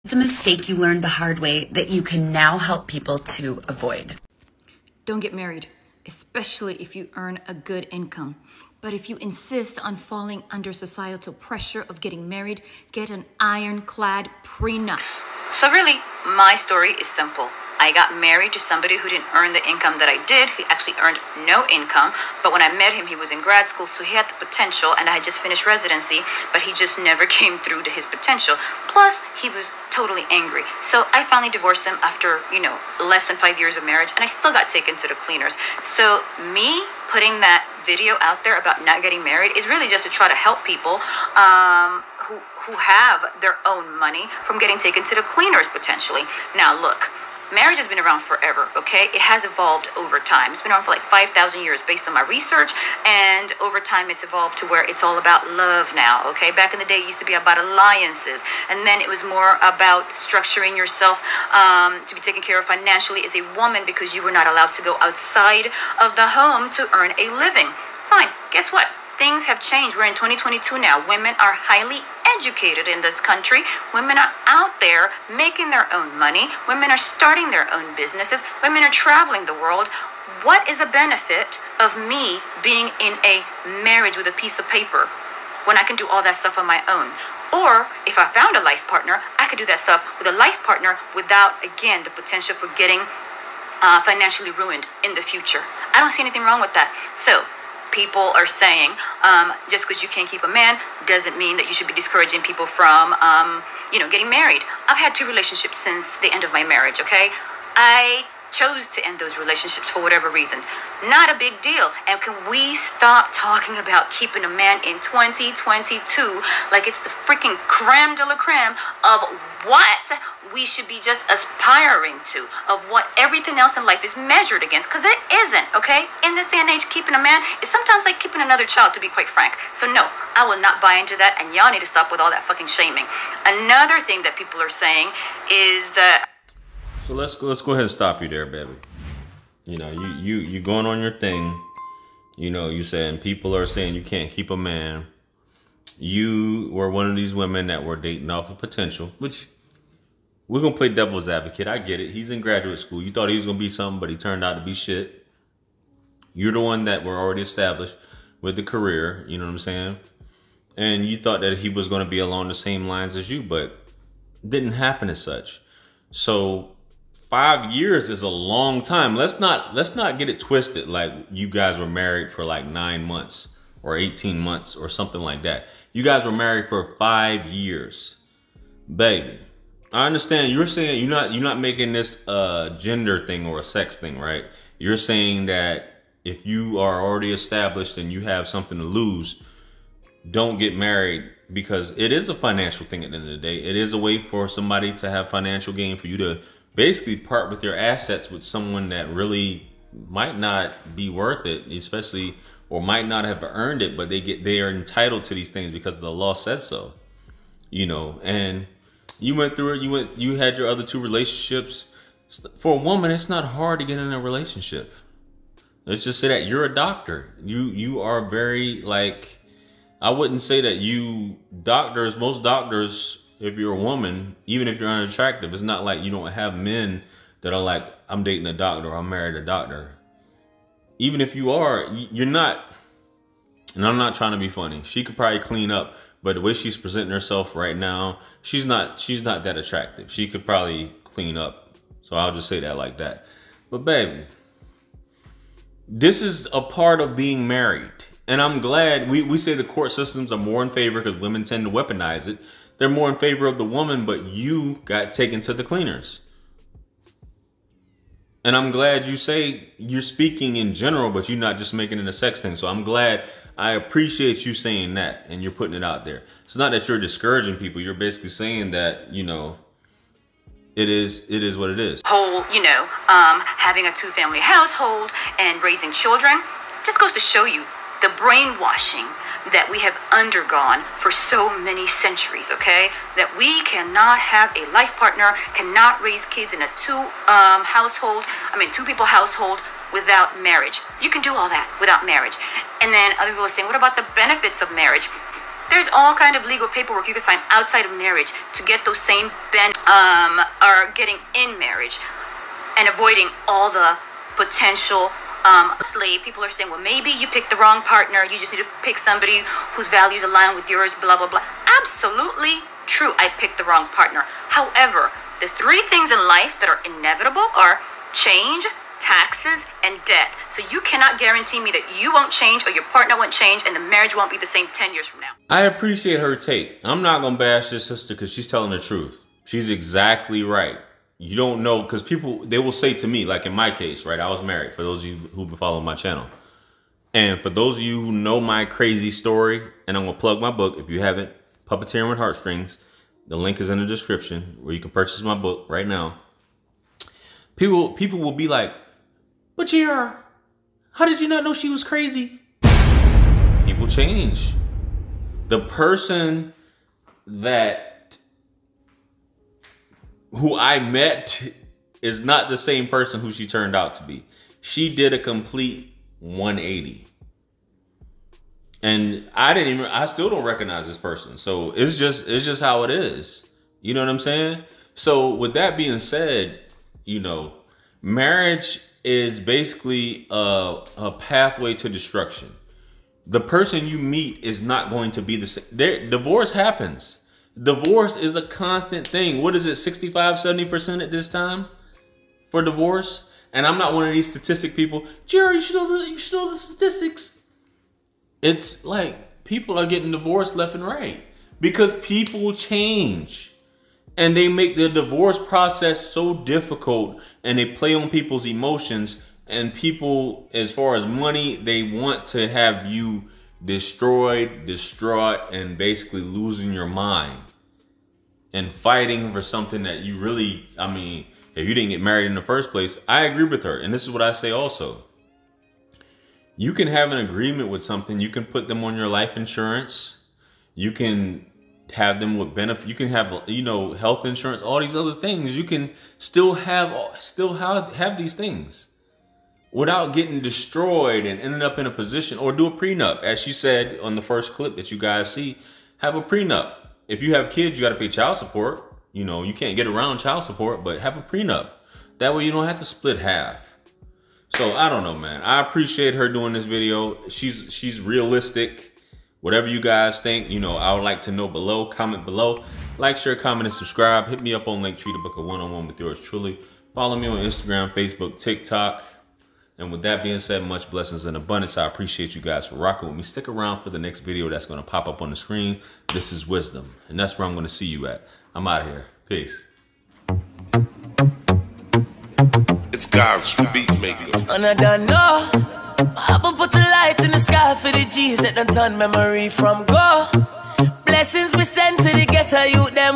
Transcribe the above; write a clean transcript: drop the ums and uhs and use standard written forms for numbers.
It's a mistake you learned the hard way that you can now help people to avoid. Don't get married, especially if you earn a good income. But if you insist on falling under societal pressure of getting married, get an ironclad prenup. So really, my story is simple. I got married to somebody who didn't earn the income that I did. He actually earned no income. But when I met him, he was in grad school, so he had the potential, and I had just finished residency, but he just never came through to his potential. Plus, he was totally angry. So I finally divorced him after, less than 5 years of marriage, and I still got taken to the cleaners. So me putting that video out there about not getting married is really just to try to help people who have their own money from getting taken to the cleaners potentially. Now look, marriage has been around forever, okay? It has evolved over time. It's been around for like 5,000 years based on my research, and over time it's evolved to where it's all about love now, okay? Back in the day, it used to be about alliances, and then it was more about structuring yourself to be taken care of financially as a woman because you were not allowed to go outside of the home to earn a living. Fine, guess what? Things have changed. We're in 2022 now. Women are highly educated in this country. Women are out there making their own money. Women are starting their own businesses. Women are traveling the world. What is the benefit of me being in a marriage with a piece of paper when I can do all that stuff on my own? Or if I found a life partner, I could do that stuff with a life partner without, again, the potential for getting financially ruined in the future. I don't see anything wrong with that. So people are saying just because you can't keep a man doesn't mean that you should be discouraging people from getting married. I've had 2 relationships since the end of my marriage, okay? I chose to end those relationships for whatever reason. Not a big deal. And can we stop talking about keeping a man in 2022 like it's the freaking creme de la creme of what we should be just aspiring to, of what everything else in life is measured against, because it isn't, okay? In this day and age, keeping a man is sometimes like keeping another child, to be quite frank. So no, I will not buy into that, and y'all need to stop with all that fucking shaming. Another thing that people are saying is that... So let's go ahead and stop you there, baby. You going on your thing. You saying people are saying you can't keep a man. You were one of these women that were dating off of potential, which we're going to play devil's advocate. I get it. He's in graduate school. You thought he was going to be something, but he turned out to be shit. You're the one that were already established with the career. You know what I'm saying? And you thought that he was going to be along the same lines as you, but it didn't happen as such. So 5 years is a long time. Let's not get it twisted like you guys were married for like 9 months or 18 months or something like that. You guys were married for 5 years. Baby, I understand you're saying you're not making this a gender thing or a sex thing, right? You're saying that if you are already established and you have something to lose, don't get married, because it is a financial thing at the end of the day. It is a way for somebody to have financial gain, for you to basically part with your assets with someone that really might not be worth it, especially, or might not have earned it, but they are entitled to these things because the law says so. And you went through it. You had your other 2 relationships. For a woman, it's not hard to get in a relationship. Let's just say that you're a doctor. You are very, like, I wouldn't say that most doctors, if you're a woman, even if you're unattractive, it's not like you don't have men that are like, I'm dating a doctor, or I'm married to a doctor. Even if you are, you're not, and I'm not trying to be funny. She could probably clean up, but the way she's presenting herself right now, she's not that attractive. She could probably clean up. So I'll just say that like that. But baby, this is a part of being married. And I'm glad we say the court systems are more in favor because women tend to weaponize it. They're more in favor of the woman, but you got taken to the cleaners. And I'm glad you say you're speaking in general, but you're not just making it a sex thing. So I'm glad, I appreciate you saying that and you're putting it out there. It's not that you're discouraging people. You're basically saying that, it is what it is. Having a 2-family household and raising children just goes to show you the brainwashing that we have undergone for so many centuries, okay? That we cannot have a life partner, cannot raise kids in a 2-people household without marriage. You can do all that without marriage. And then other people are saying, what about the benefits of marriage? There's all kind of legal paperwork you can sign outside of marriage to get those same or getting in marriage and avoiding all the potential slave. People are saying, well, maybe you picked the wrong partner. You just need to pick somebody whose values align with yours, blah, blah, blah. Absolutely true. I picked the wrong partner. However, the three things in life that are inevitable are change, taxes, and death. So you cannot guarantee me that you won't change or your partner won't change and the marriage won't be the same 10 years from now. I appreciate her take. I'm not going to bash this sister because she's telling the truth. She's exactly right. You don't know, because people, they will say to me, like in my case, right? I was married, for those of you who've been following my channel. And for those of you who know my crazy story, and I'm going to plug my book, if you haven't, Puppeteering with Heartstrings, the link is in the description where you can purchase my book right now. People will be like, but GR, how did you not know she was crazy? People change. The person who I met is not the same person who she turned out to be. She did a complete 180. And I still don't recognize this person. So it's just how it is. You know what I'm saying? So with that being said, you know, marriage is basically a pathway to destruction. The person you meet is not going to be the same. Divorce happens. Divorce is a constant thing. What is it, 65, 70% at this time for divorce? And I'm not one of these statistic people. Jerry, you should know the statistics. It's like people are getting divorced left and right because people change. And they make the divorce process so difficult, and they play on people's emotions. And people, as far as money, they want to have you destroyed, distraught, and basically losing your mind and fighting for something that you really, I mean, if you didn't get married in the first place. I agree with her. And this is what I say also. You can have an agreement with something. You can put them on your life insurance. You can have them with benefit. You can have, you know, health insurance, all these other things. You can still have these things without getting destroyed and ending up in a position, or do a prenup. As she said on the first clip that you guys see, have a prenup. If you have kids, you got to pay child support. You know, you can't get around child support, but have a prenup. That way you don't have to split half. So I don't know, man. I appreciate her doing this video. She's realistic. Whatever you guys think, you know, I would like to know below. Comment below. Like, share, comment, and subscribe. Hit me up on Linktree to book a one-on-one with yours truly. Follow me on Instagram, Facebook, TikTok. And with that being said, much blessings and abundance. I appreciate you guys for rocking with me. Stick around for the next video that's going to pop up on the screen. This is Wisdom, and that's where I'm going to see you at. I'm out of here. Peace. It's God's beat maker. And I don't know. I haven't put a light in the sky for the G's that done turn memory from go. Blessings we send to the ghetto youth them.